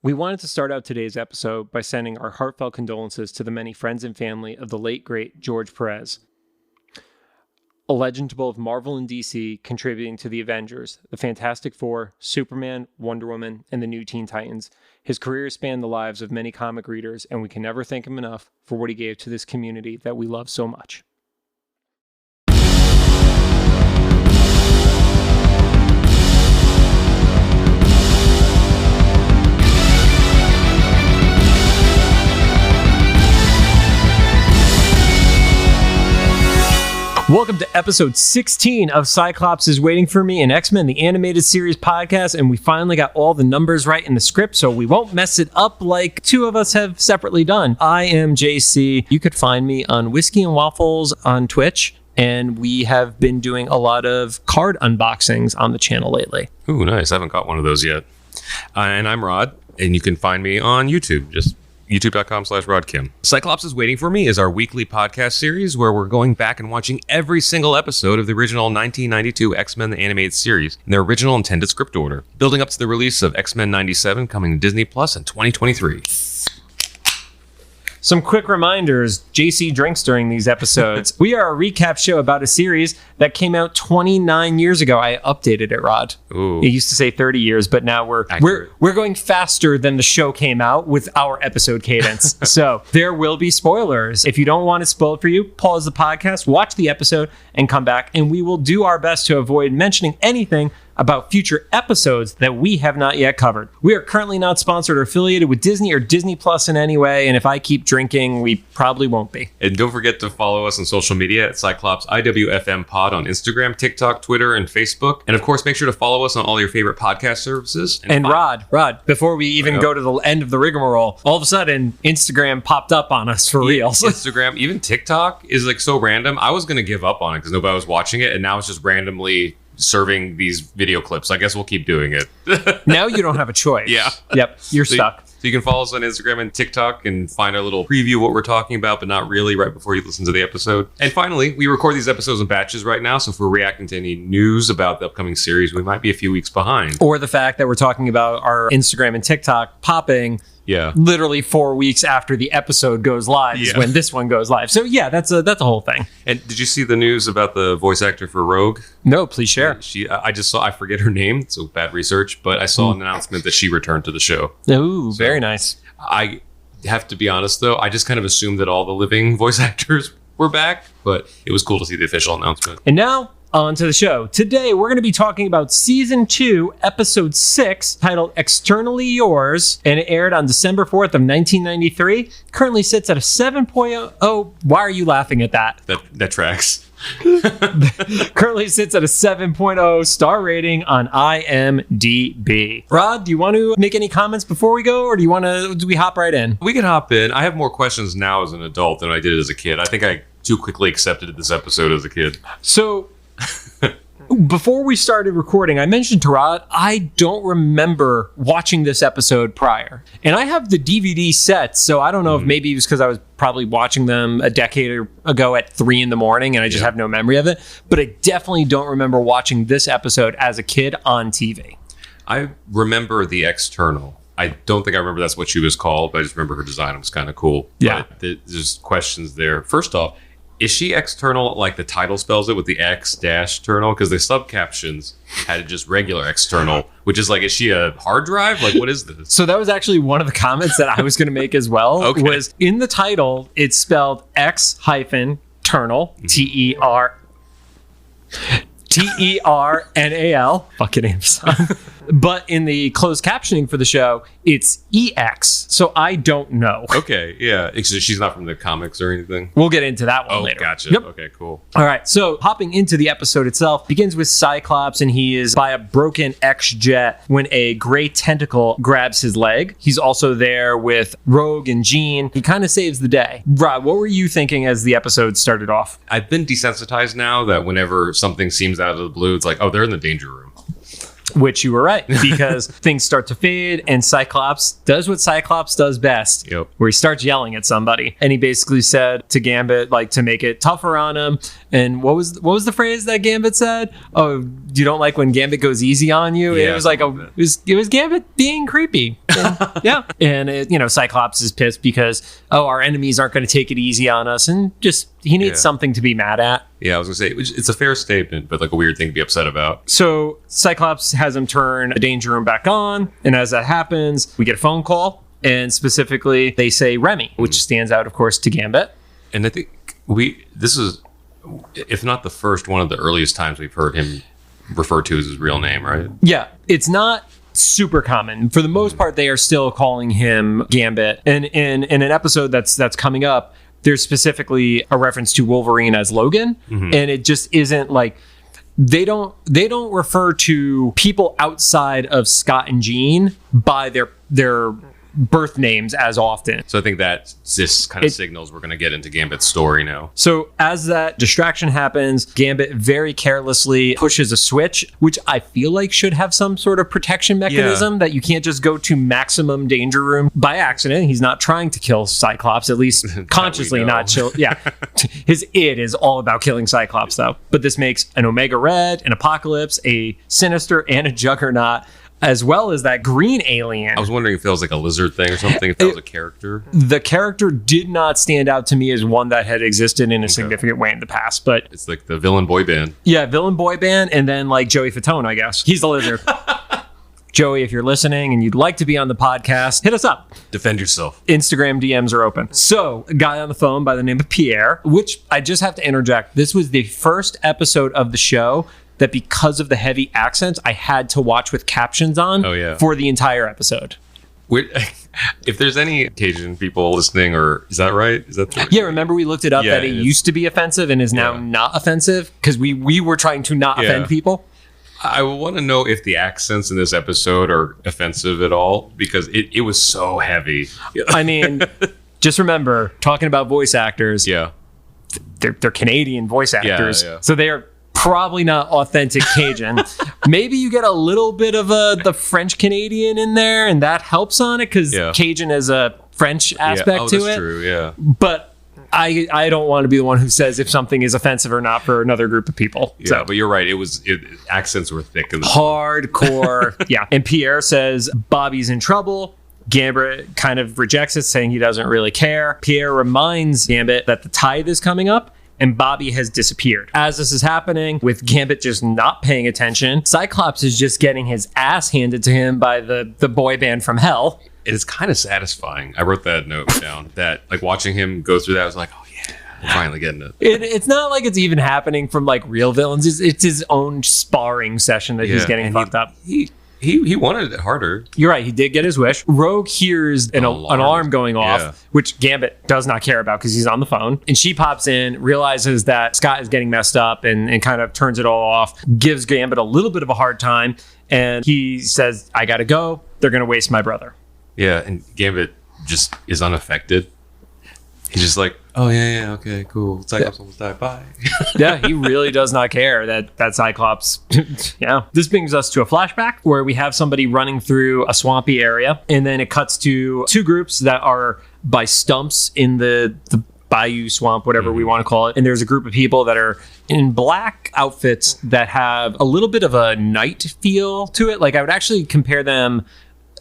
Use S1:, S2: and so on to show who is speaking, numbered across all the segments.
S1: We wanted to start out today's episode by sending our heartfelt condolences to the many friends and family of the late, great George Perez. A legend to both Marvel and DC, contributing to the Avengers, the Fantastic Four, Superman, Wonder Woman, and the new Teen Titans. His career spanned the lives of many comic readers, and we can never thank him enough for what he gave to this community that we love so much. Welcome to episode 16 of Cyclops is Waiting for Me, an X-Men, the animated series podcast, and we finally got all the numbers right in the script, so we won't mess it up like two of us have separately done. I am JC. You could find me on Whiskey and Waffles on Twitch, and we have been doing a lot of card unboxings on the channel lately.
S2: Ooh, nice. I haven't got one of those yet. And I'm Rod, and you can find me on YouTube. Just youtube.com/RodKim. Cyclops is Waiting for Me is our weekly podcast series where we're going back and watching every single episode of the original 1992 X-Men the Animated Series in their original intended script order, building up to the release of X-Men 97 coming to Disney Plus in 2023.
S1: Some quick reminders, JC drinks during these episodes. We are a recap show about a series that came out 29 years ago. I updated it, Rod.
S2: Ooh.
S1: It used to say 30 years, but now we're going faster than the show came out with our episode cadence. So there will be spoilers. If you don't want it spoiled for you, pause the podcast, watch the episode, and come back. And we will do our best to avoid mentioning anything about future episodes that we have not yet covered. We are currently not sponsored or affiliated with Disney or Disney Plus in any way, and if I keep drinking, we probably won't be.
S2: And don't forget to follow us on social media at Cyclops IWFM Pod on Instagram, TikTok, Twitter, and Facebook. And of course, make sure to follow us on all your favorite podcast services.
S1: And Rod, before we even go to the end of the rigmarole, all of a sudden, Instagram popped up on us for real.
S2: Instagram, even TikTok is like so random. I was going to give up on it because nobody was watching it, and now it's just randomly serving these video clips. I guess we'll keep doing it.
S1: Now you don't have a choice.
S2: Yeah.
S1: Yep. You're stuck.
S2: So you can follow us on Instagram and TikTok and find our little preview of what we're talking about, but not really right before you listen to the episode. And finally, we record these episodes in batches right now. So if we're reacting to any news about the upcoming series, we might be a few weeks behind.
S1: Or the fact that we're talking about our Instagram and TikTok popping literally 4 weeks after the episode goes live is when this one goes live. So yeah, that's a whole thing.
S2: And did you see the news about the voice actor for Rogue?
S1: No, please share.
S2: I just saw, I forget her name, so bad research, but I saw an announcement that she returned to the show.
S1: Ooh, so, very nice.
S2: I have to be honest though, I just kind of assumed that all the living voice actors were back, but it was cool to see the official announcement.
S1: And now, on to the show. Today, we're going to be talking about Season 2, Episode 6, titled X-Ternally Yours, and it aired on December 4th of 1993. Currently sits at a 7.0. Oh, why are you laughing at that?
S2: That tracks.
S1: Currently sits at a 7.0 star rating on IMDb. Rod, do you want to make any comments before we go, or do we hop right in?
S2: We can hop in. I have more questions now as an adult than I did as a kid. I think I too quickly accepted this episode as a kid.
S1: So, before we started recording, I mentioned to Rod, I don't remember watching this episode prior. And I have the DVD set, so I don't know if maybe it was because I was probably watching them a decade ago at 3 a.m. and I just have no memory of it. But I definitely don't remember watching this episode as a kid on TV.
S2: I remember the X-Ternal. I don't think I remember that's what she was called, but I just remember her design. It was kind of cool.
S1: Yeah.
S2: But there's questions there. First off, is she X-Ternal like the title spells it with the X-Ternal? Because the sub-captions had just regular X-Ternal, which is like, is she a hard drive? Like, what is this?
S1: So that was actually one of the comments that I was going to make as well.
S2: Okay.
S1: Was in the title, it's spelled X-Ternal, Ternal. Fucking Amazon. But in the closed captioning for the show, it's EX. So I don't know.
S2: Okay, yeah. So she's not from the comics or anything?
S1: We'll get into that one later.
S2: Oh, gotcha.
S1: Yep.
S2: Okay, cool.
S1: All right, so hopping into the episode itself, begins with Cyclops, and he is by a broken X-Jet when a gray tentacle grabs his leg. He's also there with Rogue and Jean. He kind of saves the day. Rod, what were you thinking as the episode started off?
S2: I've been desensitized now that whenever something seems out of the blue, it's like, oh, they're in the danger room.
S1: Which you were right, because things start to fade and Cyclops does what Cyclops does best, where he starts yelling at somebody. And he basically said to Gambit, like, to make it tougher on him. And what was the phrase that Gambit said? Oh, you don't like when Gambit goes easy on you? Yeah, it was like it was Gambit being creepy. And, yeah. And Cyclops is pissed because our enemies aren't going to take it easy on us, and just he needs something to be mad at.
S2: Yeah, I was gonna say it's a fair statement, but like a weird thing to be upset about.
S1: So Cyclops has him turn the danger room back on, and as that happens, we get a phone call, and specifically they say Remy, which stands out, of course, to Gambit.
S2: And I think this is, if not the first, one of the earliest times we've heard him referred to as his real name, right?
S1: Yeah, it's not super common. For the most part, they are still calling him Gambit. And in an episode that's coming up, there's specifically a reference to Wolverine as Logan, and it just isn't like they don't refer to people outside of Scott and Jean by their birth names as often.
S2: So I think that this kind of signals we're going to get into Gambit's story now.
S1: So as that distraction happens, Gambit very carelessly pushes a switch, which I feel like should have some sort of protection mechanism that you can't just go to maximum danger room by accident. He's not trying to kill Cyclops, at least consciously not chill. Yeah. His id is all about killing Cyclops though. But this makes an Omega Red, an Apocalypse, a Sinister, and a Juggernaut, as well as that green alien.
S2: I was wondering if it was like a lizard thing or something, if that was a character.
S1: The character did not stand out to me as one that had existed in a significant way in the past, but
S2: it's like the villain boy band.
S1: Yeah, villain boy band, and then like Joey Fatone, I guess. He's the lizard. Joey, if you're listening and you'd like to be on the podcast, hit us up.
S2: Defend yourself.
S1: Instagram DMs are open. So, a guy on the phone by the name of Pierre, which I just have to interject. This was the first episode of the show that, because of the heavy accents, I had to watch with captions on for the entire episode.
S2: If there's any Cajun people listening, or is that right? Is that
S1: yeah, remember we looked it up that it used to be offensive and is now not offensive because we were trying to not offend people.
S2: I want to know if the accents in this episode are offensive at all, because it was so heavy.
S1: I mean, just remember, talking about voice actors, they're Canadian voice actors, so they are probably not authentic Cajun. Maybe you get a little bit of the French Canadian in there, and that helps on it because Cajun has a French aspect to it.
S2: That's true, yeah.
S1: But I don't want to be the one who says if something is offensive or not for another group of people.
S2: Yeah, so. But you're right. Accents were thick. In the
S1: hardcore. Yeah. And Pierre says Bobby's in trouble. Gambit kind of rejects it, saying he doesn't really care. Pierre reminds Gambit that the tithe is coming up, and Bobby has disappeared. As this is happening, with Gambit just not paying attention, Cyclops is just getting his ass handed to him by the boy band from hell.
S2: It is kind of satisfying. I wrote that note down, that like watching him go through that, I was like, oh yeah, we're finally getting it.
S1: It's not like it's even happening from like real villains. It's his own sparring session that he's getting fucked up.
S2: He wanted it harder.
S1: You're right. He did get his wish. Rogue hears an alarm going off, which Gambit does not care about because he's on the phone. And she pops in, realizes that Scott is getting messed up, and kind of turns it all off, gives Gambit a little bit of a hard time. And he says, I got to go. They're going to waste my brother. Yeah,
S2: and Gambit just is unaffected. He's just like, oh, yeah, okay, cool. Cyclops almost died, bye.
S1: Yeah, he really does not care that Cyclops... Yeah. This brings us to a flashback where we have somebody running through a swampy area, and then it cuts to two groups that are by stumps in the bayou swamp, whatever we want to call it. And there's a group of people that are in black outfits that have a little bit of a night feel to it. Like, I would actually compare them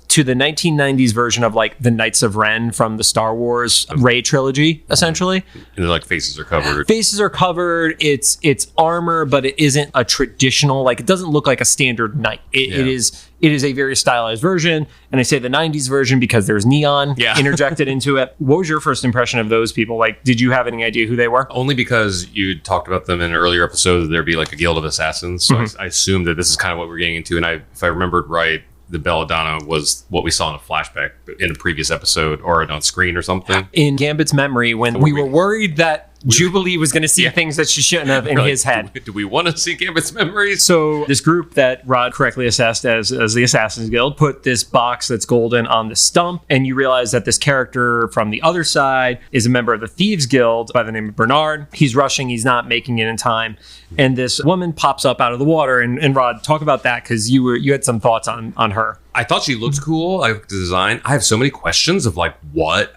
S1: to the 1990s version of like the Knights of Ren from the Star Wars Rey trilogy, essentially.
S2: And they're like faces are covered.
S1: Faces are covered. It's armor, but it isn't a traditional, like it doesn't look like a standard knight. It is a very stylized version. And I say the 90s version because there's neon interjected into it. What was your first impression of those people? Like, did you have any idea who they were?
S2: Only because you talked about them in an earlier episode, that there'd be like a guild of assassins. So I assumed that this is kind of what we're getting into. And if I remembered right, the Belladonna was what we saw in a flashback in a previous episode or on screen or something.
S1: In Gambit's memory, when we were worried that Jubilee was going to see things that she shouldn't have in his head.
S2: Do we want to see Gambit's memories?
S1: So this group that Rod correctly assessed as the Assassins Guild put this box that's golden on the stump, and you realize that this character from the other side is a member of the Thieves Guild by the name of Bernard. He's rushing. He's not making it in time. And this woman pops up out of the water. And Rod, talk about that, because you had some thoughts on her.
S2: I thought she looked cool. I liked the design. I have so many questions of like what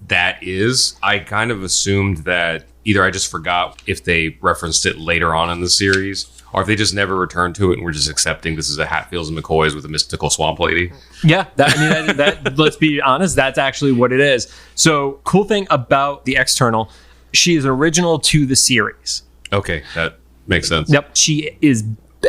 S2: that is. I kind of assumed that either I just forgot if they referenced it later on in the series, or if they just never returned to it and we're just accepting this is a Hatfields and McCoys with a mystical swamp lady.
S1: Yeah, that let's be honest, that's actually what it is. So cool thing about the X-Ternal, she is original to the series.
S2: Okay, that makes sense.
S1: Yep,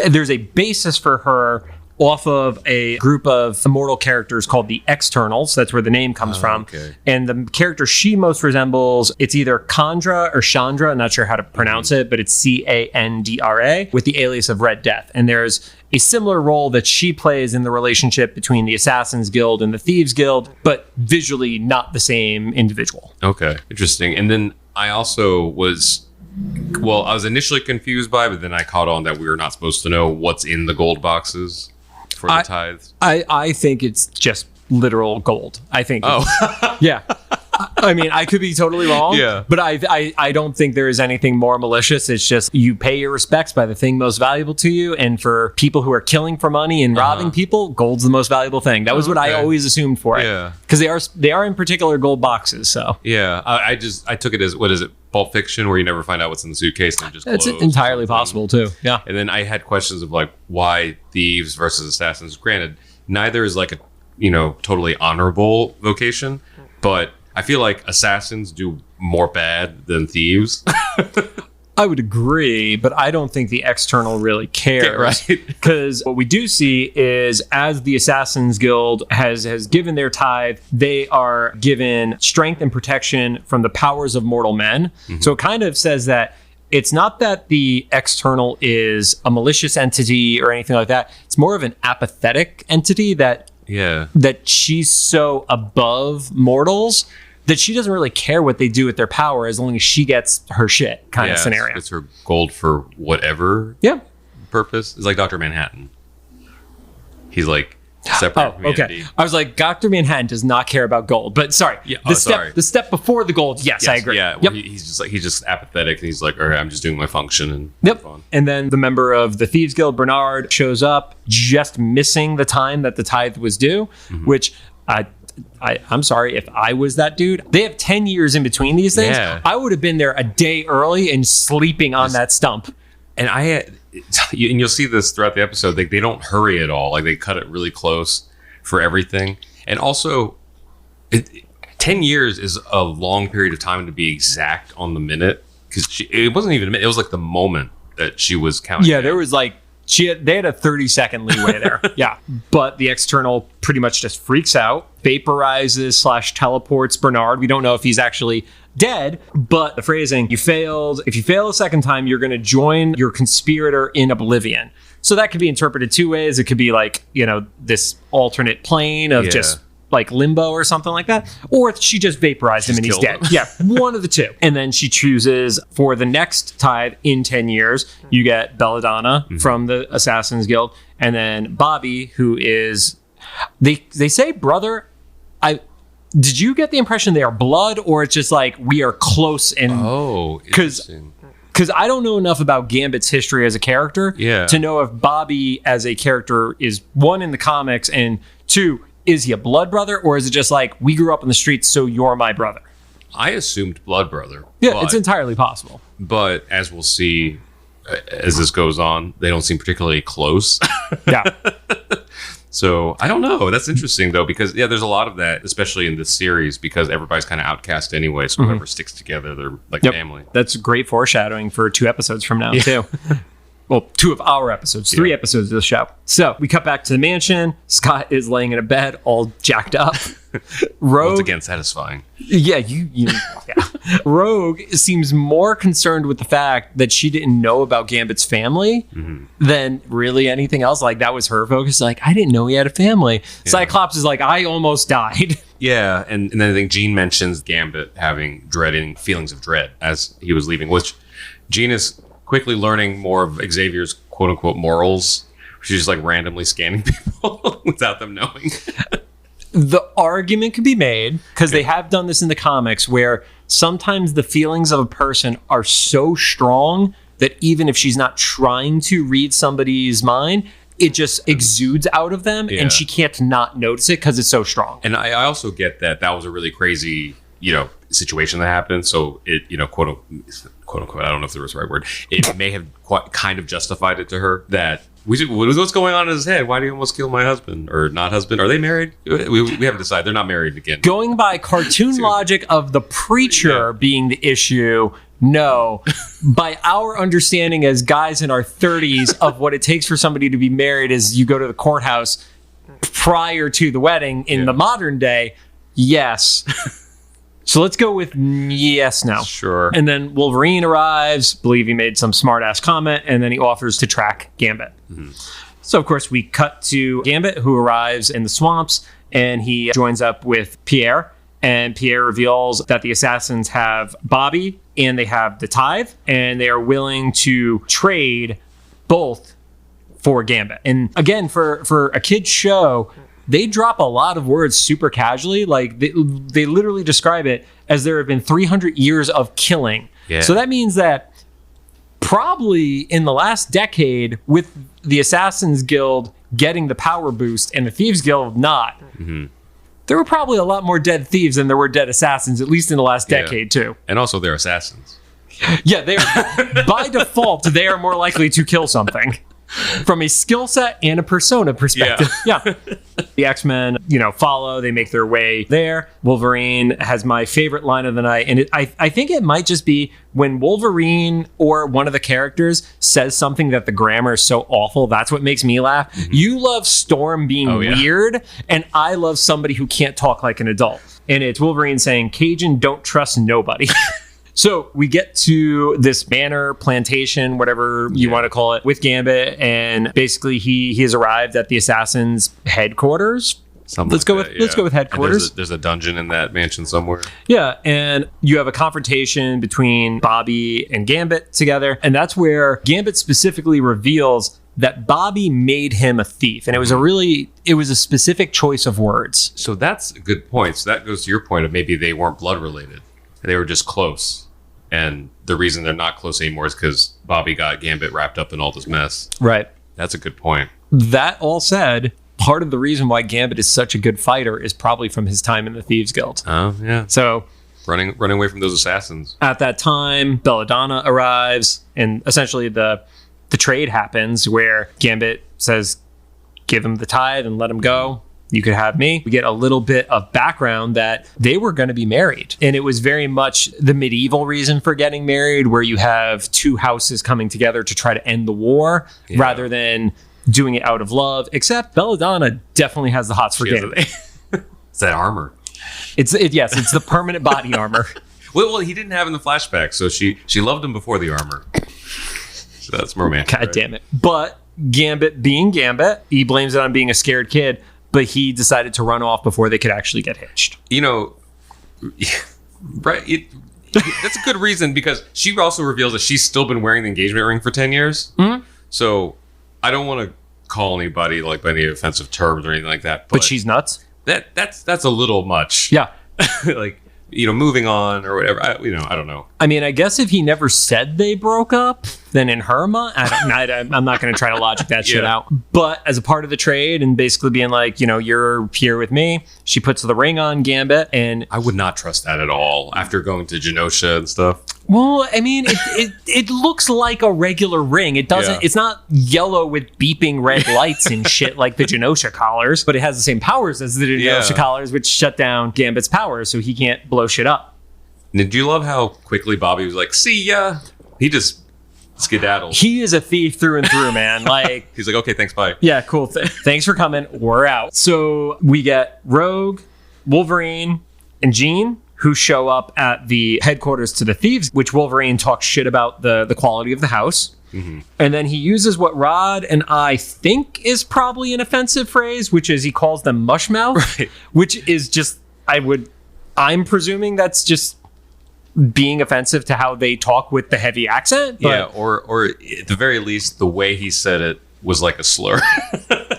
S1: there's a basis for her off of a group of immortal characters called the X-Ternals. That's where the name comes from. Okay. And the character she most resembles, it's either Chandra or Chandra, I'm not sure how to pronounce it, but it's Candra, with the alias of Red Death. And there's a similar role that she plays in the relationship between the Assassins Guild and the Thieves Guild, but visually not the same individual.
S2: Okay, interesting. And then I also was initially confused by, but then I caught on that we were not supposed to know what's in the gold boxes for the tithes.
S1: I think it's just literal gold. I think. Yeah. I mean, I could be totally wrong.
S2: Yeah.
S1: But I don't think there is anything more malicious. It's just you pay your respects by the thing most valuable to you. And for people who are killing for money and robbing people, gold's the most valuable thing. That was what I always assumed for it.
S2: Yeah.
S1: Because they are in particular gold boxes. So
S2: yeah, I took it as, what is it, Pulp Fiction, where you never find out what's in the suitcase and it just
S1: it's entirely possible too. Yeah.
S2: And then I had questions of like why thieves versus assassins. Granted, neither is like a totally honorable vocation, but I feel like assassins do more bad than thieves.
S1: I would agree, but I don't think the X-Ternal really cares.
S2: Right.
S1: Because what we do see is as the Assassins Guild has given their tithe, they are given strength and protection from the powers of mortal men. Mm-hmm. So it kind of says that it's not that the X-Ternal is a malicious entity or anything like that. It's more of an apathetic entity that she's so above mortals that she doesn't really care what they do with their power as long as she gets her shit kind of scenario.
S2: It's her gold for whatever purpose. It's like Dr. Manhattan. He's like separate from humanity.
S1: Okay. I was like, Dr. Manhattan does not care about gold. But sorry, the step before the gold, yes, I agree.
S2: Yeah,
S1: yep.
S2: He's just apathetic and he's like, all right, I'm just doing my function and fun.
S1: And then the member of the Thieves Guild, Bernard, shows up just missing the time that the tithe was due, which I'm sorry, if I was that dude, they have 10 years in between these things. Yeah. I would have been there a day early and sleeping on that stump.
S2: And you'll see this throughout the episode. They don't hurry at all. Like they cut it really close for everything. And also, 10 years is a long period of time to be exact on the minute. Because it wasn't even a minute. It was like the moment that she was counting.
S1: Yeah, there was like, they had a 30-second leeway there. Yeah. But the X-Ternal pretty much just freaks out, vaporizes / teleports Bernard. We don't know if he's actually dead, but the phrasing, you failed. If you fail a second time, you're going to join your conspirator in oblivion. So that could be interpreted two ways. It could be like, this alternate plane of just like limbo or something like that. Or she just vaporized him and he's dead. Yeah, one of the two. And then she chooses for the next tithe in 10 years, you get Belladonna from the Assassins Guild. And then Bobby, who is, they say brother. Did you get the impression they are blood, or it's just like we are close? And
S2: interesting.
S1: Because I don't know enough about Gambit's history as a character to know if Bobby as a character is one in the comics, and two, is he a blood brother, or is it just like we grew up in the streets, so you're my brother?
S2: I assumed blood brother.
S1: Yeah, it's entirely possible.
S2: But as we'll see as this goes on, they don't seem particularly close.
S1: Yeah.
S2: So I don't know. That's interesting though, because there's a lot of that, especially in this series, because everybody's kind of outcast anyway. So whoever sticks together, they're like family.
S1: That's great foreshadowing for 2 episodes from now too. Well, 2 of our episodes, 3 episodes of the show. So we cut back to the mansion. Scott is laying in a bed, all jacked up. Rogue,
S2: once again, satisfying.
S1: Yeah, Rogue seems more concerned with the fact that she didn't know about Gambit's family than really anything else. Like that was her focus. Like, I didn't know he had a family. Yeah. Cyclops is like, I almost died.
S2: Yeah, and then I think Jean mentions Gambit having feelings of dread as he was leaving, which Jean is quickly learning more of Xavier's quote-unquote morals. She's just like randomly scanning people without them knowing.
S1: The argument could be made, because they have done this in the comics, where sometimes the feelings of a person are so strong that even if she's not trying to read somebody's mind, it just exudes out of them, and she can't not notice it because it's so strong.
S2: And I also get that was a really crazy, situation that happened. So it, quote unquote, I don't know if there was the right word. It may have kind of justified it to her that what's going on in his head? Why do you almost kill my husband or not husband? Are they married? We haven't decided. They're not married again.
S1: Going by cartoon logic of the preacher being the issue. No, by our understanding as guys in our 30s of what it takes for somebody to be married is you go to the courthouse prior to the wedding in the modern day. Yes. So let's go with yes now.
S2: Sure.
S1: And then Wolverine arrives, believe he made some smart ass comment, and then he offers to track Gambit. Mm-hmm. So of course we cut to Gambit, who arrives in the swamps, and he joins up with Pierre. And Pierre reveals that the assassins have Bobby and they have the Tithe, and they are willing to trade both for Gambit. And again, for a kid's show, they drop a lot of words super casually. Like they literally describe it as there have been 300 years of killing. Yeah. So that means that probably in the last decade, with the Assassins Guild getting the power boost and the Thieves Guild not, there were probably a lot more dead thieves than there were dead assassins, at least in the last decade, too.
S2: And also, they're assassins.
S1: Yeah, they are. By default, they are more likely to kill something from a skill set and a persona perspective. Yeah. The X-Men, follow. They make their way there. Wolverine has my favorite line of the night. And I think it might just be when Wolverine or one of the characters says something that the grammar is so awful. That's what makes me laugh. Mm-hmm. You love Storm being weird, and I love somebody who can't talk like an adult. And it's Wolverine saying, Cajun don't trust nobody. So we get to this manor, plantation, whatever you want to call it, with Gambit, and basically he has arrived at the Assassins' headquarters. Let's go with headquarters.
S2: There's a dungeon in that mansion somewhere.
S1: Yeah, and you have a confrontation between Bobby and Gambit together, and that's where Gambit specifically reveals that Bobby made him a thief, and it was a specific choice of words.
S2: So that's a good point. So that goes to your point of maybe they weren't blood related; they were just close. And the reason they're not close anymore is because Bobby got Gambit wrapped up in all this mess.
S1: Right.
S2: That's a good point.
S1: That all said, part of the reason why Gambit is such a good fighter is probably from his time in the Thieves Guild.
S2: Oh, yeah.
S1: So
S2: running away from those assassins. At
S1: that time, Belladonna arrives, and essentially the trade happens where Gambit says, give him the Tithe and let him go. You could have me. We get a little bit of background that they were going to be married. And it was very much the medieval reason for getting married, where you have two houses coming together to try to end the war rather than doing it out of love. Except Belladonna definitely has the hots for Gambit.
S2: It's that armor.
S1: It's the permanent body armor.
S2: Well, he didn't have in the flashback, so she loved him before the armor. So that's romantic.
S1: God damn it. But Gambit being Gambit, he blames it on being a scared kid. But he decided to run off before they could actually get hitched.
S2: Right? That's a good reason, because she also reveals that she's still been wearing the engagement ring for 10 years. Mm-hmm. So I don't want to call anybody by any offensive terms or anything like that.
S1: But she's nuts.
S2: That's a little much.
S1: Yeah.
S2: Moving on or whatever. I don't know.
S1: I mean, I guess if he never said they broke up, then in her mind, I'm not going to try to logic that shit out. But as a part of the trade and basically being like, you're here with me, she puts the ring on Gambit, and
S2: I would not trust that at all after going to Genosha and stuff.
S1: Well, I mean, it looks like a regular ring. It doesn't. Yeah. It's not yellow with beeping red lights and shit like the Genosha collars, but it has the same powers as the Genosha collars, which shut down Gambit's powers, so he can't blow shit up.
S2: Did you love how quickly Bobby was like, "See ya"? He just skedaddled.
S1: He is a thief through and through, man.
S2: He's like, "Okay, thanks, bye."
S1: Yeah, cool. Thanks for coming. We're out. So we get Rogue, Wolverine, and Jean, who show up at the headquarters to the thieves, which Wolverine talks shit about the quality of the house. Mm-hmm. And then he uses what Rod and I think is probably an offensive phrase, which is he calls them mushmouth, right. Which is just I'm presuming that's just being offensive to how they talk with the heavy accent. But
S2: yeah, or at the very least, the way he said it was like a slur.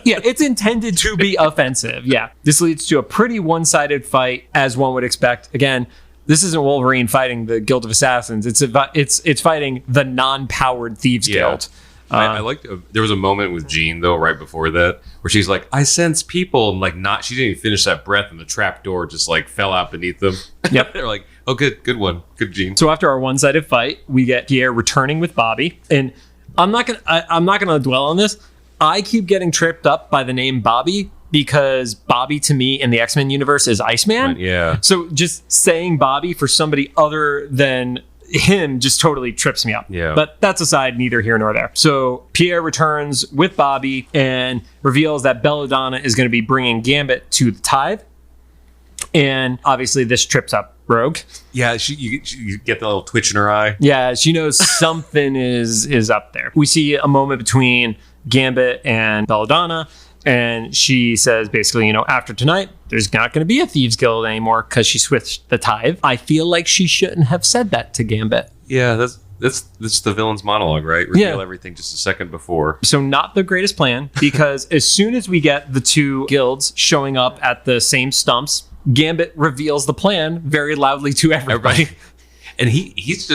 S1: yeah, it's intended to be offensive. Yeah. This leads to a pretty one-sided fight, as one would expect. Again, this isn't Wolverine fighting the Guild of Assassins. It's fighting the non-powered Thieves Guild.
S2: I liked. There was a moment with Jean though, right before that, where she's like, "I sense people," and like not. She didn't even finish that breath, and the trap door just like fell out beneath them.
S1: Yep.
S2: They're like, "Oh, good one, good Jean."
S1: So after our one-sided fight, we get Pierre returning with Bobby, and I'm not gonna dwell on this. I keep getting tripped up by the name Bobby because Bobby to me in the X-Men universe is Iceman.
S2: Right, yeah.
S1: So just saying Bobby for somebody other than him just totally trips me up.
S2: Yeah.
S1: But that's aside, neither here nor there. So Pierre returns with Bobby and reveals that Belladonna is going to be bringing Gambit to the Tithe. And obviously this trips up Rogue.
S2: Yeah, you get the little twitch in her eye.
S1: Yeah, she knows something is up there. We see a moment between Gambit and Belladonna, and she says basically, after tonight, there's not going to be a Thieves Guild anymore because she switched the Tithe. I feel like she shouldn't have said that to Gambit.
S2: Yeah, that's the villain's monologue, right? Reveal everything just a second before.
S1: So not the greatest plan, because as soon as we get the two guilds showing up at the same stumps, Gambit reveals the plan very loudly to everybody.
S2: And he gives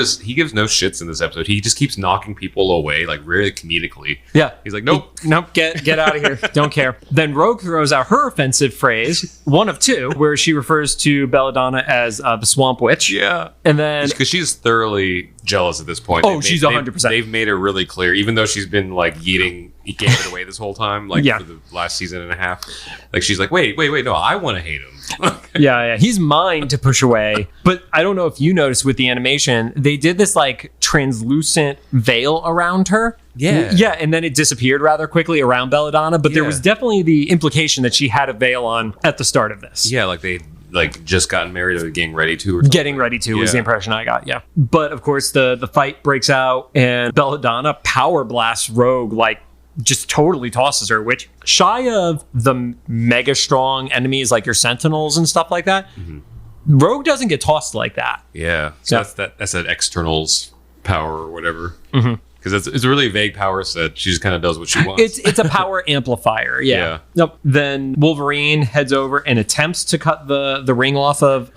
S2: no shits in this episode. He just keeps knocking people away, like really comedically.
S1: Yeah.
S2: He's like, nope,
S1: get out of here. Don't care. Then Rogue throws out her offensive phrase, one of two, where she refers to Belladonna as the Swamp Witch.
S2: Yeah.
S1: And then...
S2: Because she's thoroughly jealous at this point.
S1: Oh, she's 100%.
S2: They've made it really clear, even though she's been like yeeting Gambit away this whole time, like for the last season and a half. Like she's like, wait, no, I want to hate him.
S1: Yeah, he's mine to push away. But I don't know if you noticed with the animation, they did this like translucent veil around her. Yeah, and then it disappeared rather quickly around Belladonna. But there was definitely the implication that she had a veil on at the start of this.
S2: Yeah, like they just gotten married or getting ready to. Or
S1: getting ready to was the impression I got. Yeah, but of course the fight breaks out and Belladonna power blasts Rogue like. Just totally tosses her, which shy of the mega strong enemies like your Sentinels and stuff like that, Rogue doesn't get tossed like that.
S2: Yeah, so that's that X-Ternal's power or whatever. Because it's a really vague power set. She just kind of does what she wants. It's
S1: a power amplifier. Yeah. Nope. Then Wolverine heads over and attempts to cut the ring off of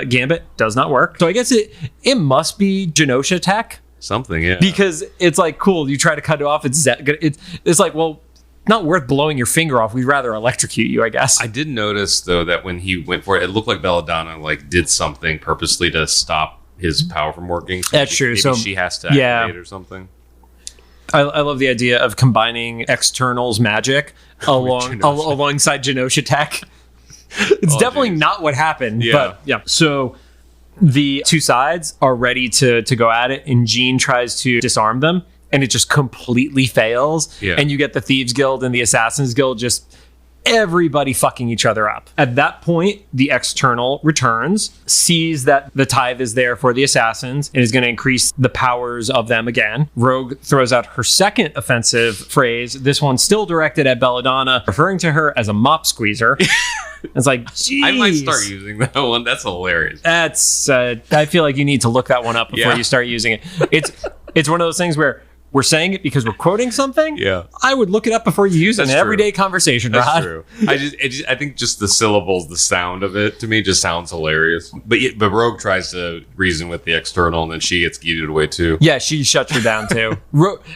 S1: Gambit. Does not work. So I guess it must be Genosha tech.
S2: Something, yeah.
S1: Because it's like, cool, you try to cut it off, it's like, well, not worth blowing your finger off. We'd rather electrocute you, I guess.
S2: I did notice, though, that when he went for it looked like Belladonna did something purposely to stop his power from working. So
S1: that's true.
S2: Maybe
S1: so
S2: she has to activate it or something.
S1: I love the idea of combining X-Ternal's magic alongside Genosha tech. It's definitely not what happened. Yeah. But yeah. So... the two sides are ready to go at it, and Jean tries to disarm them, and it just completely fails. Yeah. And you get the Thieves Guild and the Assassins Guild just everybody fucking each other up. At that point, the X-Ternal returns, sees that the Tithe is there for the Assassins, and is going to increase the powers of them again. Rogue throws out her second offensive phrase, this one still directed at Belladonna, referring to her as a mop squeezer. It's like, geez.
S2: I might start using that one. That's hilarious.
S1: That's I feel like you need to look that one up before you start using it. It's one of those things where we're saying it because we're quoting something. Yeah, I would look it up before you use it in an everyday conversation. Rod.
S2: That's true. I think just the syllables, the sound of it, to me just sounds hilarious. But Rogue tries to reason with the X-Ternal, and then she gets yeeted away too.
S1: Yeah, she shuts her down too.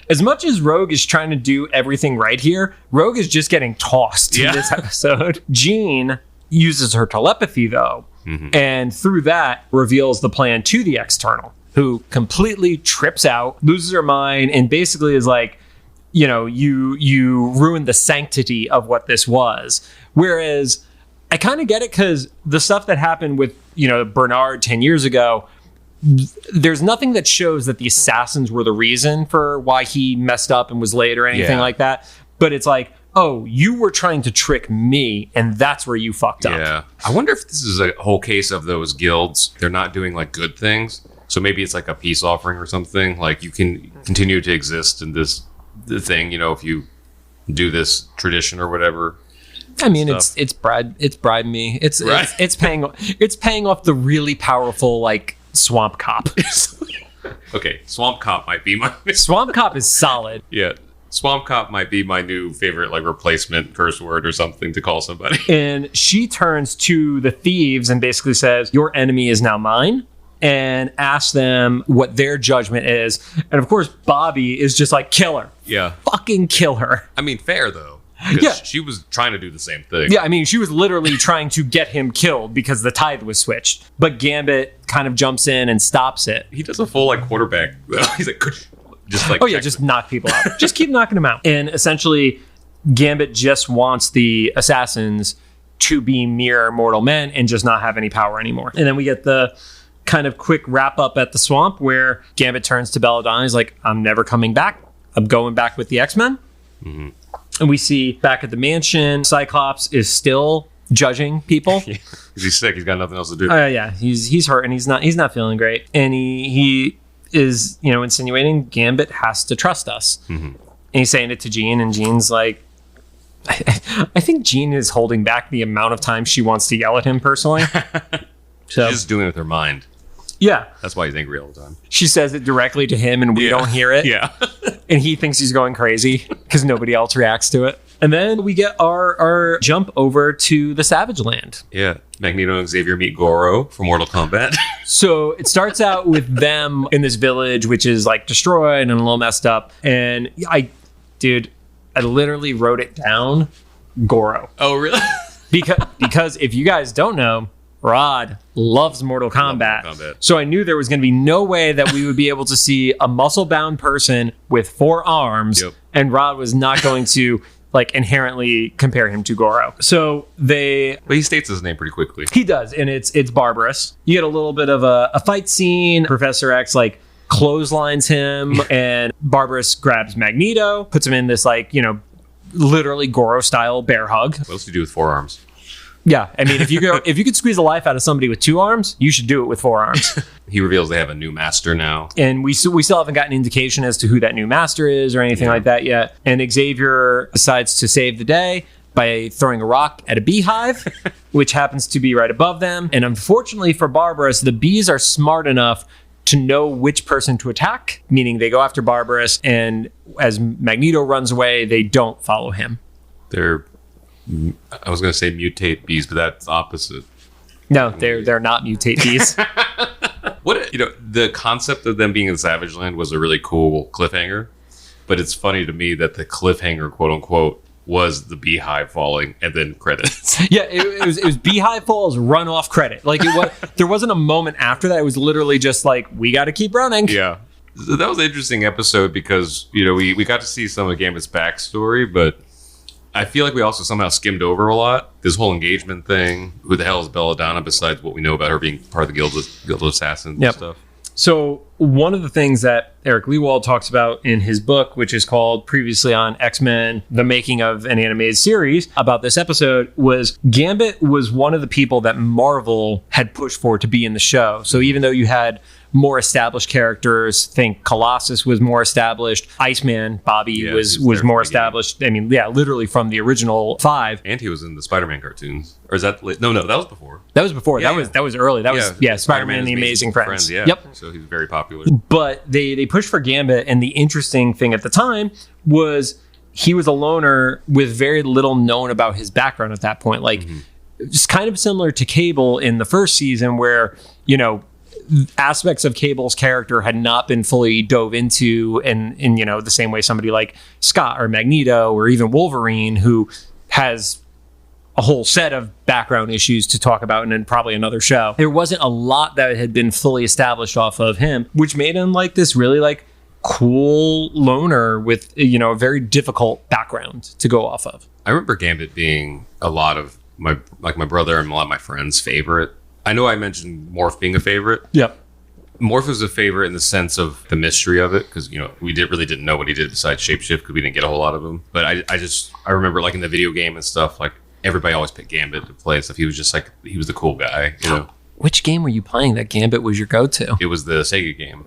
S1: As much as Rogue is trying to do everything right here, Rogue is just getting tossed in this episode. Jean uses her telepathy though, and through that reveals the plan to the X-Ternal, who completely trips out, loses her mind, and basically is like, you ruined the sanctity of what this was. Whereas I kind of get it, because the stuff that happened with, Bernard 10 years ago, there's nothing that shows that the assassins were the reason for why he messed up and was late or anything like that. But it's like, oh, you were trying to trick me, and that's where you fucked up. Yeah.
S2: I wonder if this is a whole case of those guilds. They're not doing like good things. So maybe it's like a peace offering or something. Like you can continue to exist in this thing, if you do this tradition or whatever.
S1: I mean, it's bribe me. It's paying off the really powerful like swamp cop.
S2: Okay, swamp cop might be my
S1: swamp cop is solid.
S2: Yeah. Swamp cop might be my new favorite like replacement curse word or something to call somebody.
S1: And she turns to the thieves and basically says, "Your enemy is now mine," and asks them what their judgment is. And of course, Bobby is just like, kill her.
S2: Yeah.
S1: Fucking kill her.
S2: I mean, fair though. Because she was trying to do the same thing.
S1: Yeah, I mean, she was literally trying to get him killed because the tide was switched. But Gambit kind of jumps in and stops it.
S2: He does a full like quarterback. He's like, just like,
S1: just knock people out. Just keep knocking them out. And essentially, Gambit just wants the assassins to be mere mortal men and just not have any power anymore. And then we get the kind of quick wrap up at the swamp where Gambit turns to Belladonna. He's like, "I'm never coming back. I'm going back with the X-Men." Mm-hmm. And we see back at the mansion, Cyclops is still judging people.
S2: Yeah. He's sick. He's got nothing else to do.
S1: Yeah, he's hurt and he's not feeling great. And he is, insinuating Gambit has to trust us. Mm-hmm. And he's saying it to Jean, and Jean's like, I think Jean is holding back the amount of time she wants to yell at him personally. So
S2: she's just doing it with her mind.
S1: Yeah.
S2: That's why he's angry all the time.
S1: She says it directly to him and we don't hear it.
S2: Yeah.
S1: And he thinks he's going crazy because nobody else reacts to it. And then we get our jump over to the Savage Land.
S2: Yeah. Magneto and Xavier meet Goro for Mortal Kombat.
S1: So it starts out with them in this village, which is like destroyed and a little messed up. And I literally wrote it down, Goro.
S2: Oh, really?
S1: Because if you guys don't know, Rod loves Mortal Kombat. So I knew there was going to be no way that we would be able to see a muscle-bound person with 4 arms, and Rod was not going to like inherently compare him to Goro. So
S2: but he states his name pretty quickly.
S1: He does, and it's barbarous. You get a little bit of a fight scene. Professor X like clotheslines him, and Barbarous grabs Magneto, puts him in this like literally Goro-style bear hug.
S2: What else do you do with 4 arms?
S1: Yeah, I mean, if you could squeeze the life out of somebody with 2 arms, you should do it with 4 arms.
S2: He reveals they have a new master now,
S1: and we still haven't gotten indication as to who that new master is or anything like that yet. And Xavier decides to save the day by throwing a rock at a beehive, which happens to be right above them. And unfortunately for Barbarous, the bees are smart enough to know which person to attack, meaning they go after Barbarous, and as Magneto runs away, they don't follow him.
S2: I was going to say mutate bees, but that's opposite.
S1: No, they're not mutate bees.
S2: The concept of them being in Savage Land was a really cool cliffhanger, but it's funny to me that the cliffhanger, quote unquote, was the beehive falling and then credits.
S1: Yeah, it was beehive falls, run off credit. Like there wasn't a moment after that. It was literally just like, we got to keep running.
S2: Yeah. So that was an interesting episode because we got to see some of Gambit's backstory, but I feel like we also somehow skimmed over a lot. This whole engagement thing. Who the hell is Belladonna besides what we know about her being part of the Guild of Assassins and stuff?
S1: So one of the things that Eric Lewald talks about in his book, which is called Previously on X-Men, The Making of an Animated Series, about this episode, was Gambit was one of the people that Marvel had pushed for to be in the show. So even though you had more established characters, think Colossus was more established, Iceman, Bobby was more established. I mean, literally from the original 5.
S2: And he was in the Spider-Man cartoons. Or is that no, that was before.
S1: That was before. That was early. That was Spider-Man and the Amazing Friends.
S2: Yeah.
S1: Yep.
S2: So he was very popular.
S1: But they pushed for Gambit, and the interesting thing at the time was he was a loner with very little known about his background at that point. Like, it's kind of similar to Cable in the first season where, aspects of Cable's character had not been fully dove into in the same way somebody like Scott or Magneto or even Wolverine, who has a whole set of background issues to talk about and then probably another show. There wasn't a lot that had been fully established off of him, which made him like this really like cool loner with a very difficult background to go off of.
S2: I remember Gambit being a lot of my brother and a lot of my friends' favorite. I know I mentioned Morph being a favorite.
S1: Yep.
S2: Morph was a favorite in the sense of the mystery of it, because we really didn't know what he did besides shapeshift because we didn't get a whole lot of him. But I remember like in the video game and stuff, like everybody always picked Gambit to play and stuff. He was just like, he was the cool guy.
S1: Which game were you playing that Gambit was your go-to?
S2: It was the Sega game.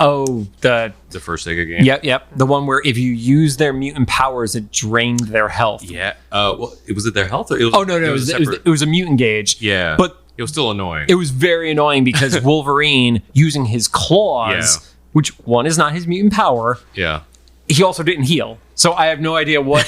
S1: Oh, the
S2: first Sega game.
S1: Yep. The one where if you use their mutant powers, it drained their health.
S2: Yeah. Well, was it their health? Or it was,
S1: no. It was a mutant gauge.
S2: Yeah.
S1: But
S2: it was still annoying.
S1: It was very annoying because Wolverine using his claws, which one is not his mutant power.
S2: Yeah.
S1: He also didn't heal. So I have no idea what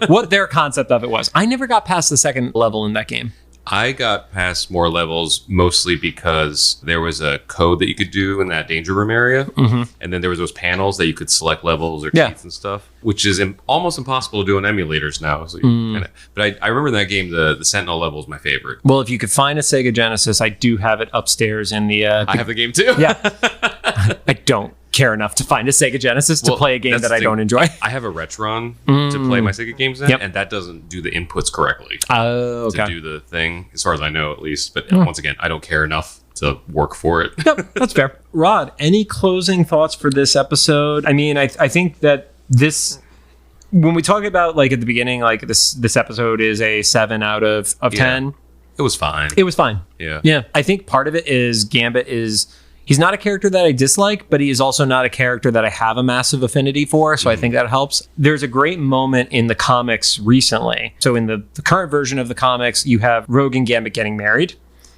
S1: what their concept of it was. I never got past the second level in that game.
S2: I got past more levels mostly because there was a code that you could do in that danger room area. Mm-hmm. And then there was those panels that you could select levels or teeth and stuff, which is almost impossible to do on emulators now. So but I remember in that game, the Sentinel level is my favorite.
S1: Well, if you could find a Sega Genesis, I do have it upstairs in the...
S2: I have the game too.
S1: Yeah. I don't care enough to find a Sega Genesis to play a game that I don't enjoy.
S2: I have a Retron to play my Sega games in, and that doesn't do the inputs correctly to do the thing, as far as I know, at least. But once again, I don't care enough to work for it.
S1: Yep, that's fair. Rod, any closing thoughts for this episode? I mean, I think that this... When we talk about, like, at the beginning, like, this episode is a 7 out of 10.
S2: It was fine.
S1: It was fine.
S2: Yeah.
S1: I think part of it is Gambit is... He's not a character that I dislike, but he is also not a character that I have a massive affinity for, so I think that helps. There's a great moment in the comics recently. So in the current version of the comics, you have Rogue and Gambit getting married.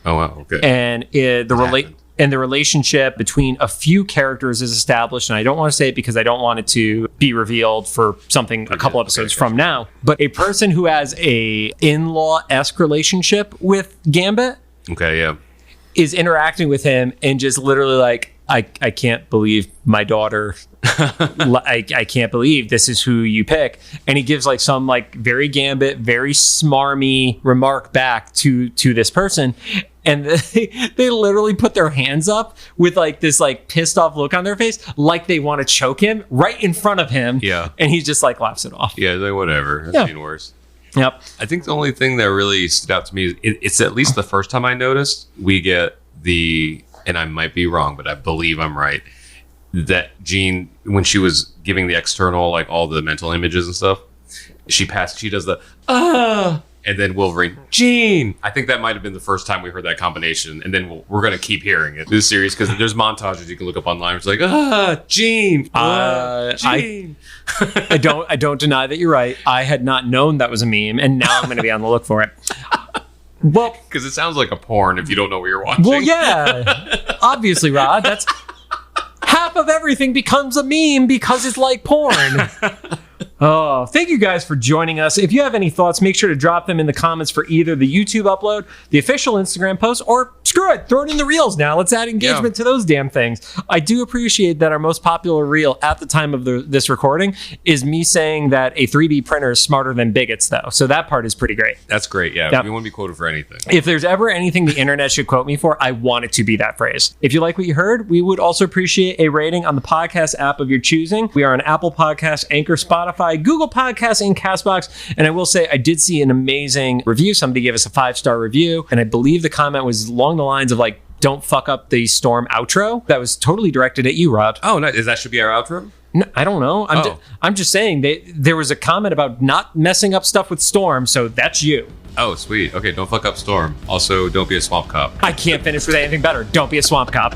S2: Oh, wow, okay.
S1: And the relationship between a few characters is established, and I don't want to say it because I don't want it to be revealed for something a couple episodes from now. But a person who has a in-law-esque relationship with Gambit is interacting with him and just literally like, I can't believe my daughter. I can't believe this is who you pick. And he gives like some like very Gambit, very smarmy remark back to this person. And they literally put their hands up with like this like pissed off look on their face, like they want to choke him right in front of him.
S2: Yeah.
S1: And he just like laughs it off.
S2: Yeah, like whatever. I've seen worse.
S1: Yep.
S2: I think the only thing that really stood out to me is it's at least the first time I noticed we get and I might be wrong, but I believe I'm right, that Jean, when she was giving the external, like all the mental images and stuff, she does the, and then Wolverine, Jean. I think that might have been the first time we heard that combination, and then we're going to keep hearing it this series because there's montages you can look up online. It's like, Jean, Jean.
S1: I don't deny that you're right. I had not known that was a meme, and now I'm going to be on the look for it. Well,
S2: because it sounds like a porn if you don't know what you're watching.
S1: Well, yeah, obviously, Rod. That's half of everything becomes a meme because it's like porn. Oh, thank you guys for joining us. If you have any thoughts, make sure to drop them in the comments for either the YouTube upload, the official Instagram post, or screw it, throw it in the reels now. Let's add engagement to those damn things. I do appreciate that our most popular reel at the time of this recording is me saying that a 3D printer is smarter than bigots, though. So that part is pretty great.
S2: That's great, yeah. We want to be quoted for anything.
S1: If there's ever anything the internet should quote me for, I want it to be that phrase. If you like what you heard, we would also appreciate a rating on the podcast app of your choosing. We are on Apple Podcasts, Anchor, Spotify, Google Podcasts, and CastBox. And I will say, I did see an amazing review. Somebody gave us a 5-star review, and I believe the comment was along the lines of like, don't fuck up the Storm outro. That was totally directed at you, Rod.
S2: Oh, no, that should be our outro?
S1: No, I don't know. I'm just saying there was a comment about not messing up stuff with Storm, so that's you.
S2: Oh, sweet. Okay, don't fuck up Storm. Also, don't be a swamp cop.
S1: I can't finish with anything better. Don't be a swamp cop.